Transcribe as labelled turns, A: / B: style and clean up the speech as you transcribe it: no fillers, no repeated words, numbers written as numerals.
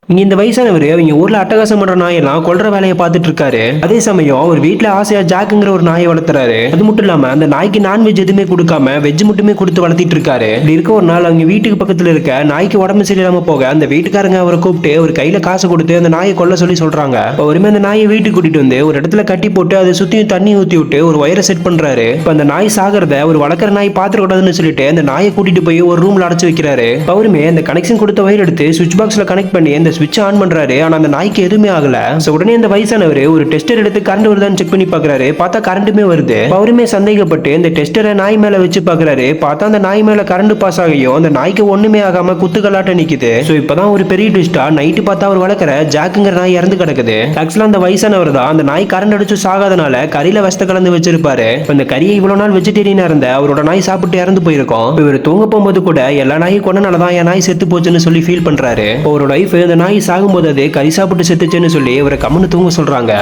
A: இங்க இந்த வயசானவர் அவங்க ஊர்ல அட்டகாசம் பண்ற நாயெல்லாம் கொல்ற வேலையை பார்த்துட்டு இருக்காரு. அதே சமயம் ஒரு வீட்டுல ஆசையா ஜாக்குங்கிற ஒரு நாயை வளர்த்துறாரு. அது மட்டும் இல்லாம அந்த நாய்க்கு நான்வெஜ் எதுவுமே கொடுக்காம வெஜ் மட்டுமே கொடுத்து வளர்த்திட்டு இருக்காரு. இப்படி இருக்க ஒரு நாள் அவங்க வீட்டுக்கு பக்கத்துல இருக்க நாய்க்கு உடம்பு சரியில்லாம போக அந்த வீட்டுக்காரங்க அவரை கூப்பிட்டு ஒரு கையில காசு கொடுத்து அந்த நாயை கொல்ல சொல்லி சொல்றாங்க. ஒருமே அந்த நாயை வீட்டுக்கு கூட்டிட்டு வந்து ஒரு இடத்துல கட்டி போட்டு அதை சுத்தியும் தண்ணி ஊத்தி விட்டு ஒரு வயரை செட் பண்றாரு. இப்ப அந்த நாய் சாகிறத ஒரு வளர்க்குற நாய் பாத்துக்க கூடாதுன்னு சொல்லிட்டு அந்த நாயை கூட்டிட்டு போய் ஒரு ரூம்ல அடைச்சு வைக்கிறாரு. அவருமே அந்த கனெக்ஷன் கொடுத்த வயர் எடுத்து சுவிட்ச் பாக்ஸ்ல கனெக்ட் பண்ணி அந்த சுவிட்ச் ஆன் பண்றாரு. ஆனா அந்த நாய்க்கு எதுவுமே ஆகல. உடனே அந்த வயசானவர் ஒரு டெஸ்டர் எடுத்து கரண்ட் வருதான்னு செக் பண்ணி பாக்குறாரு. பார்த்தா கரண்ட்டுமே வருது. அவருமே சந்தேகப்பட்டு இந்த டெஸ்டரை நாய் மேல வச்சு பாக்குறாரு. பார்த்தா அந்த நாய் மேல கரண்ட் பாஸ் ஆகியும் அந்த நாய்க்கு ஒண்ணுமே ஆகாம குத்துக்கலாட்ட நிக்குது. இப்பதான் ஒரு பெரிய ட்விஸ்டா நைட்டு பார்த்தா அவர் வளர்க்குற ஜாக்குங்கிற நாய் இறந்து கிடக்குது. ஆக்சுவலா அந்த வயசானவர் தான் அந்த நாய் கரண்ட் அடிச்சு சாகாதனால கறியில விஷத்தை கலந்து வச்சிருப்பாரு. அந்த கறியை இவ்வளவு நாள் வெஜிடேரியனா இருந்த அவரோட நாய் சாப்பிட்டு இறந்து போயிருக்கும். இவர் தூங்க போகும்போது கூட எல்லா நாயும் கொண்டனாலதான் என் நாய் செத்து போச்சுன்னு சொல்லி ஃபீல் பண்றாரு. அவரோட லைஃப் அந்த நாய் சாகும்போது அது கறி சாப்பிட்டு செத்துச்சுன்னு சொல்லி இவரை கம்முன்னு தூங்க சொல்றாங்க.